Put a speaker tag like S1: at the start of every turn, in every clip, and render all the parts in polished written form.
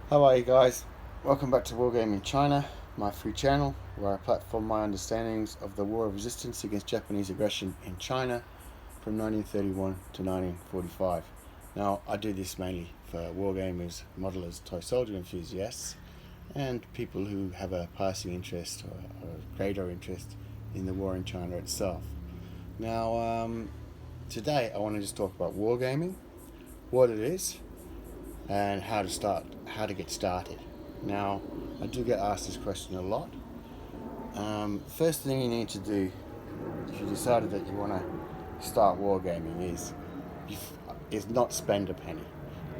S1: How are you guys? Welcome back to Wargaming China, my free channel where I platform my understandings of the war of resistance against Japanese aggression in China from 1931 to 1945. Now, I do this mainly for wargamers, modelers, toy soldier enthusiasts, and people who have a passing interest or a greater interest in the war in China itself. Now, today I want to just talk about wargaming, what it is, and how to get started. Now, I do get asked this question a lot. First thing you need to do if you decided that you want to start wargaming is not spend a penny.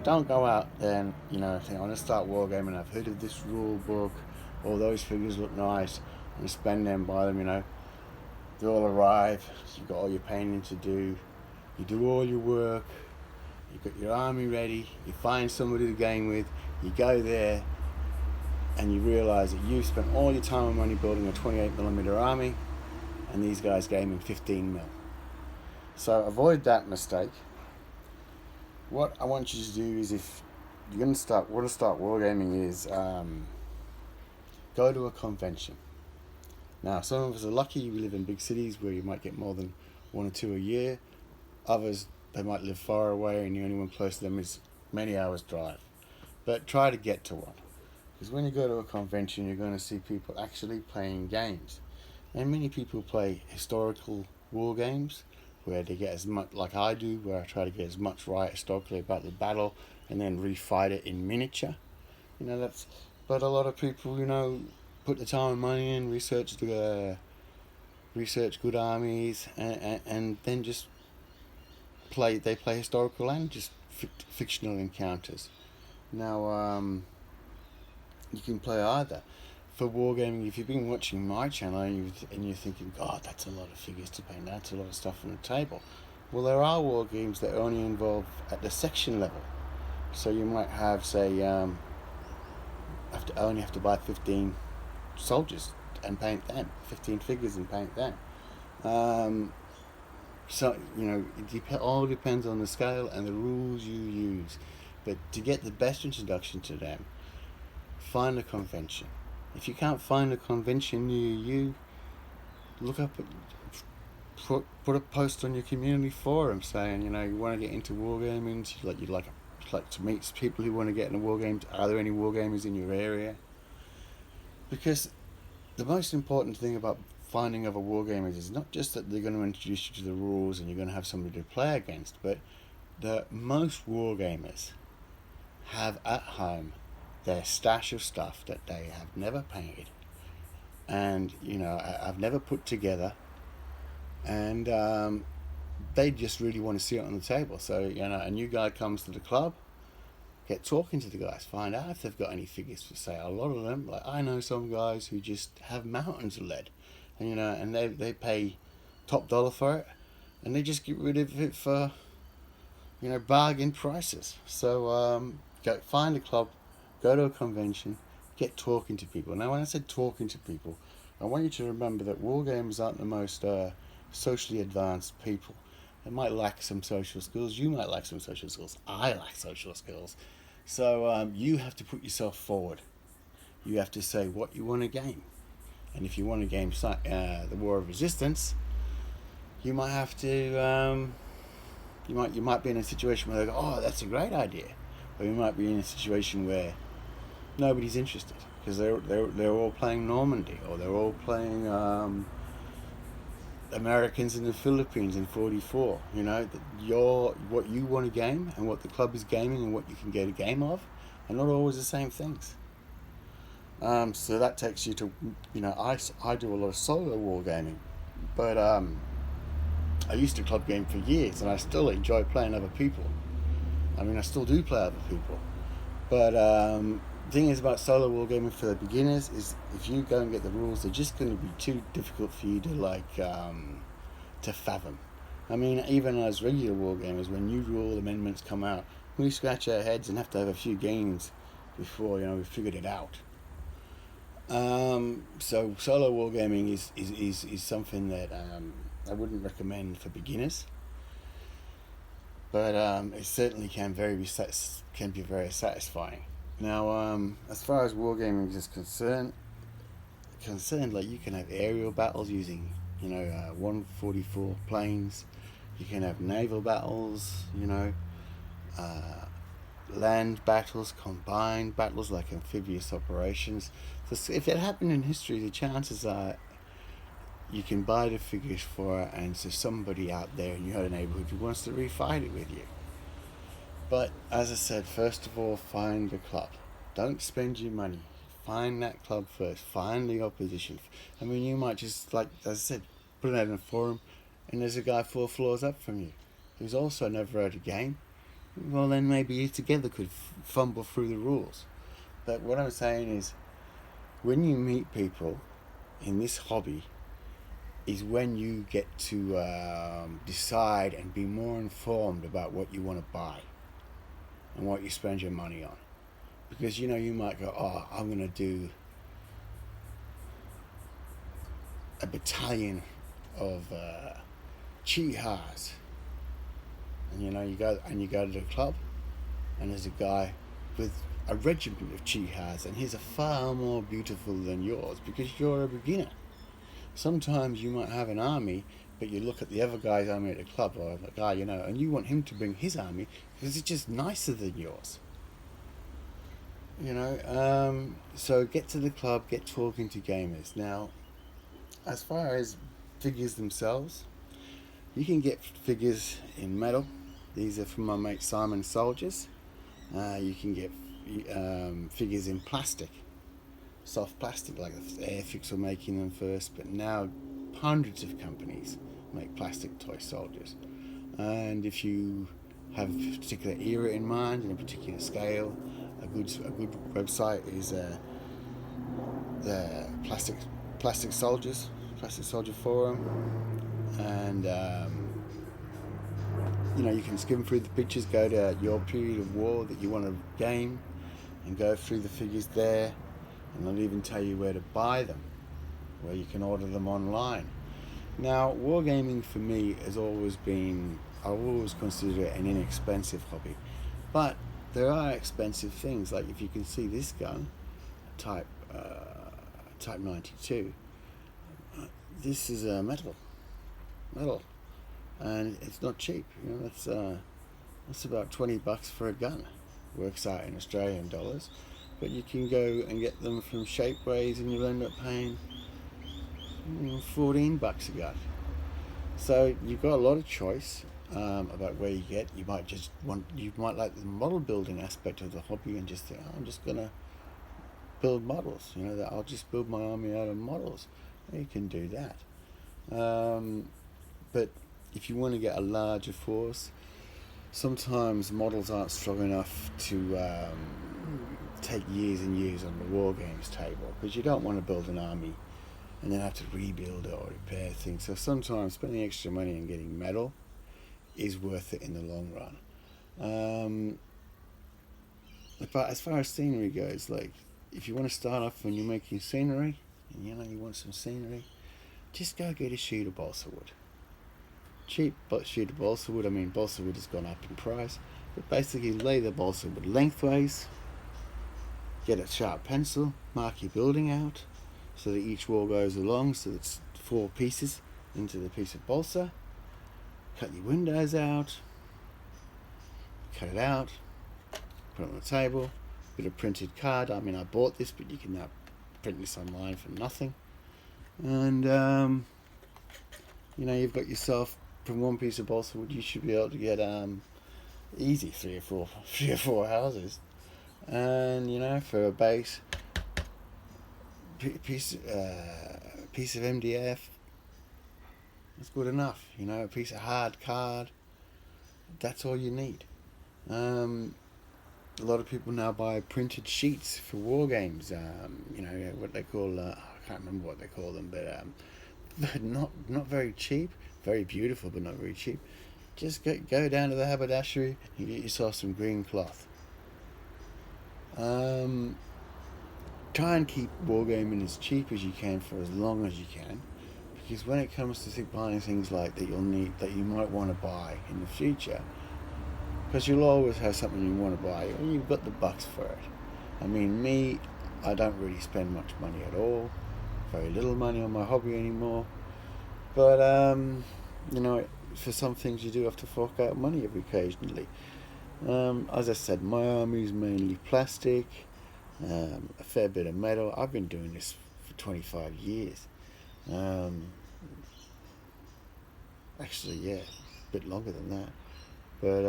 S1: Don't go out and think I want to start wargaming. I've heard of this rule book. All those figures look nice. And spend them, buy them. They all arrive. You've got all your painting to do. You do all your work. You've got your army ready. You find somebody to game with. You go there, and you realise that you've spent all your time and money building a 28mm army, and these guys gaming 15mm. So avoid that mistake. What I want you to do is, if you're want to start wargaming, is go to a convention. Now, some of us are lucky. We live in big cities where you might get more than one or two a year. Others, they might live far away, and the only one close to them is many hours drive. But try to get to one. Because when you go to a convention, you're going to see people actually playing games. And many people play historical war games, where they get as much, like I do, where I try to get as much right historically about the battle, and then refight it in miniature. But a lot of people, put the time and money in, research good armies, and then just they play historical and just fictional encounters. Now, you can play either. For wargaming, if you've been watching my channel and you're thinking, God, that's a lot of figures to paint, that's a lot of stuff on the table. Well, there are war games that only involve at the section level. So you might have, say, only have to buy 15 soldiers and paint them, 15 figures and paint them. So, it all depends on the scale and the rules you use. But to get the best introduction to them, find a convention. If you can't find a convention near you, look up, put a post on your community forum saying, you want to get into wargaming, you'd like to meet people who want to get into wargames. Are there any wargamers in your area? Because the most important thing about finding other wargamers is not just that they're going to introduce you to the rules and you're going to have somebody to play against, but that most wargamers have at home their stash of stuff that they have never painted and I've never put together, and they just really want to see it on the table. So a new guy comes to the club, get talking to the guys, find out if they've got any figures for sale. A lot of them, like I know some guys who just have mountains of lead, and and they pay top dollar for it, and they just get rid of it for bargain prices. So go find a club, go to a convention, get talking to people. Now, when I said talking to people, I want you to remember that wargamers aren't the most socially advanced people. They might lack some social skills. You might lack some social skills. I lack social skills. So you have to put yourself forward. You have to say what you want to game. And if you want to game the War of Resistance, you might have to. You might be in a situation where they go, "Oh, that's a great idea," or you might be in a situation where nobody's interested because they're all playing Normandy, or they're all playing Americans in the Philippines in '44. What you want to game and what the club is gaming and what you can get a game of are not always the same things. So that takes you to I do a lot of solo wargaming, but I used to club game for years, and I still enjoy playing other people. I still do play other people, but the thing is about solo wargaming for the beginners is if you go and get the rules, they're just going to be too difficult for you to fathom. Even as regular wargamers, when new rule amendments come out, we scratch our heads and have to have a few games before we figured it out. So solo wargaming is something that I wouldn't recommend for beginners, but it certainly can be very satisfying. Now, as far as wargaming is concerned, like you can have aerial battles using, 144 planes. You can have naval battles, uh, land battles, combined battles like amphibious operations. So if it happened in history, the chances are you can buy the figures for it, and so somebody out there in your neighborhood who wants to refight it with you. But as I said, first of all, find the club. Don't spend your money. Find that club first. Find the opposition. I mean, you might just, like as I said, put it out in a forum, and there's a guy 4 floors up from you who's also never heard a game. Well, then maybe you together could fumble through the rules. But what I'm saying is, when you meet people in this hobby, is when you get to decide and be more informed about what you want to buy and what you spend your money on. Because you might go, oh, I'm going to do a battalion of Chihas. And you go to the club, and there's a guy with a regiment of Chihas, and his are far more beautiful than yours because you're a beginner. Sometimes you might have an army, but you look at the other guy's army at the club, or the guy, and you want him to bring his army because it's just nicer than yours. So get to the club, get talking to gamers. Now, as far as figures themselves, you can get figures in metal. These are from my mate Simon Soldiers. You can get figures in plastic, soft plastic, like Airfix were making them first, but now hundreds of companies make plastic toy soldiers. And if you have a particular era in mind and a particular scale, a good website is the plastic soldier forum, and you can skim through the pictures, go to your period of war that you want to game, and go through the figures there, and they'll even tell you where to buy them, where you can order them online. Now, wargaming for me has always been, I've always considered it an inexpensive hobby, but there are expensive things. Like if you can see this gun, Type 92, this is metal, and it's not cheap. That's about $20 for a gun. Works out in Australian dollars, but you can go and get them from Shapeways, and you'll end up paying $14 a gun. So you've got a lot of choice about where you get. You might like the model building aspect of the hobby and just think, oh, I'm just gonna build models. That I'll just build my army out of models. You can do that. But if you want to get a larger force, sometimes models aren't strong enough to take years and years on the war games table, because you don't want to build an army and then have to rebuild it or repair things. So sometimes spending extra money and getting metal is worth it in the long run. But as far as scenery goes, like if you want to start off when you're making scenery, and you want some scenery, just go get a sheet of balsa wood. Cheap but sheet of balsa wood. I mean, balsa wood has gone up in price, but basically lay the balsa wood lengthways, get a sharp pencil, mark your building out so that each wall goes along, so it's 4 pieces into the piece of balsa. Cut your windows out, cut it out, put it on the table, bit of printed card. I mean, I bought this, but you can now print this online for nothing. And you've got yourself, from one piece of balsa wood, you should be able to get easy 3 or 4 houses. And for a base piece of MDF, it's good enough. A piece of hard card, that's all you need. A lot of people now buy printed sheets for war games. What they call, I can't remember what they call them, but not very cheap. Very beautiful, but not very cheap. Just go down to the haberdashery and get yourself some green cloth. Try and keep wargaming as cheap as you can for as long as you can, because when it comes to buying things like that you might want to buy in the future, because you'll always have something you want to buy, and you've got the bucks for it. I mean, me, I don't really spend much money at all. Very little money on my hobby anymore. But, you know, for some things you do have to fork out money every occasionally. As I said, my army is mainly plastic, a fair bit of metal. I've been doing this for 25 years. Actually, yeah, a bit longer than that. But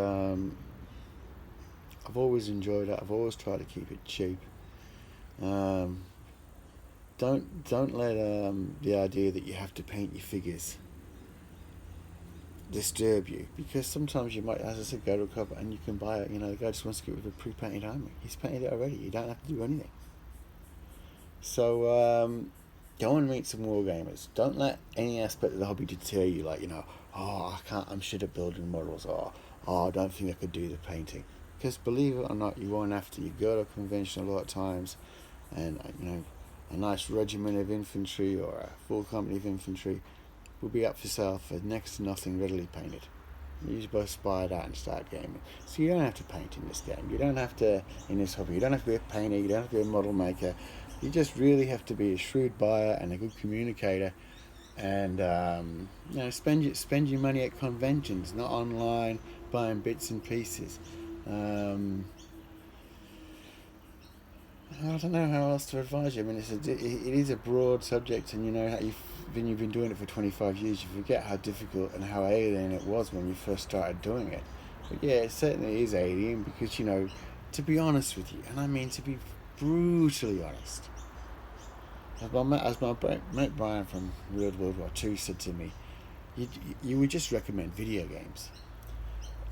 S1: I've always enjoyed it. I've always tried to keep it cheap. Don't let the idea that you have to paint your figures disturb you, because sometimes you might, as I said, go to a club and you can buy it. You know, the guy just wants to get with a pre-painted army. He's painted it already. You don't have to do anything. So go and meet some wargamers. Don't let any aspect of the hobby deter you. Like, you know, oh, I can't. I'm shit at building models. Or oh, I don't think I could do the painting. Because believe it or not, you won't have to. You go to a convention a lot of times, and you know, a nice regiment of infantry or a full company of infantry will be up for sale for next to nothing, readily painted. You just both buy that and start gaming. So you don't have to paint in this game. You don't have to, in this hobby, you don't have to be a painter, you don't have to be a model maker. You just really have to be a shrewd buyer and a good communicator, and you know, spend your money at conventions, not online buying bits and pieces. I don't know how else to advise you. I mean, it is a broad subject, and you know, you've been doing it for 25 years, you forget how difficult and how alien it was when you first started doing it. But yeah, it certainly is alien because, you know, to be honest with you, and I mean to be brutally honest, as my mate Brian from World War II said to me, you would just recommend video games.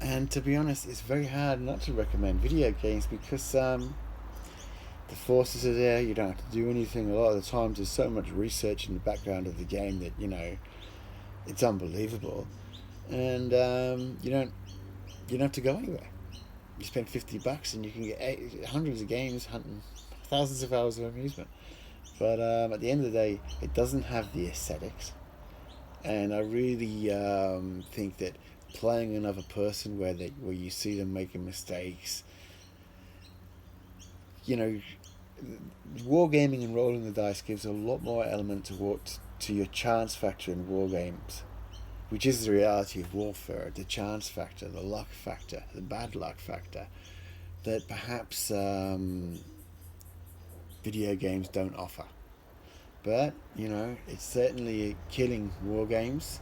S1: And to be honest, it's very hard not to recommend video games because the forces are there. You don't have to do anything. A lot of the times there's so much research in the background of the game that, you know, it's unbelievable. And you don't have to go anywhere. You spend $50 and you can get hundreds of games, thousands of hours of amusement. But at the end of the day, it doesn't have the aesthetics. And I really think that playing another person where you see them making mistakes, you know, wargaming and rolling the dice gives a lot more element to your chance factor in war games, which is the reality of warfare. The chance factor, the luck factor, the bad luck factor that perhaps video games don't offer. But you know, it's certainly killing war games.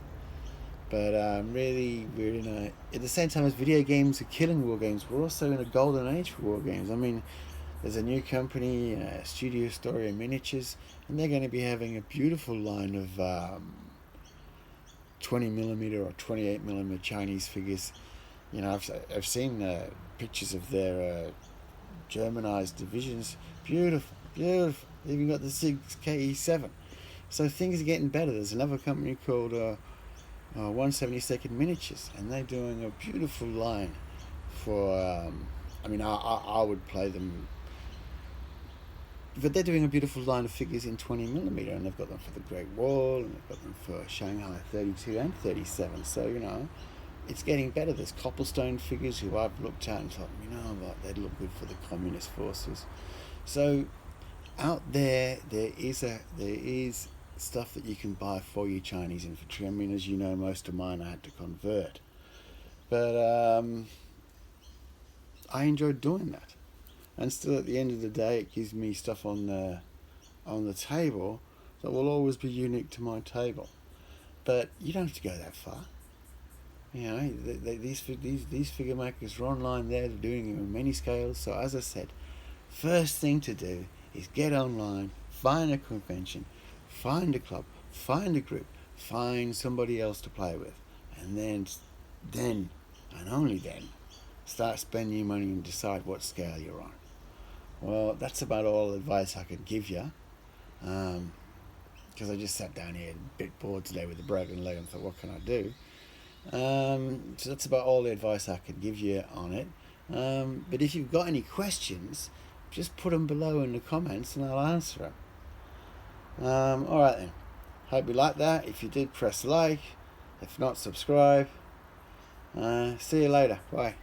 S1: But really, we're at the same time as video games are killing war games, we're also in a golden age for war games. I mean, there's a new company, Studio Story Miniatures, and they're going to be having a beautiful line of 20mm or 28mm Chinese figures. You know, I've seen pictures of their Germanized divisions. Beautiful, beautiful. They've even got the 6KE7. So things are getting better. There's another company called 172nd Miniatures, and they're doing a beautiful line for. I mean, I would play them. But they're doing a beautiful line of figures in 20mm, and they've got them for the Great Wall, and they've got them for Shanghai 32 and 37. So, you know, it's getting better. There's cobblestone figures who I've looked at and thought, you know what, they'd look good for the communist forces. So, out there is stuff that you can buy for your Chinese infantry. I mean, as you know, most of mine I had to convert. But I enjoyed doing that. And still, at the end of the day, it gives me stuff on the table that will always be unique to my table. But you don't have to go that far. You know, these figure makers are online there. They're doing it on many scales. So as I said, first thing to do is get online, find a convention, find a club, find a group, find somebody else to play with, and then and only then start spending your money and decide what scale you're on. Well, that's about all the advice I could give you, because I just sat down here a bit bored today with a broken leg and thought, what can I do? So that's about all the advice I could give you on it. But if you've got any questions, just put them below in the comments and I'll answer them. Alright then, hope you liked that. If you did, press like. If not, subscribe. See you later. Bye.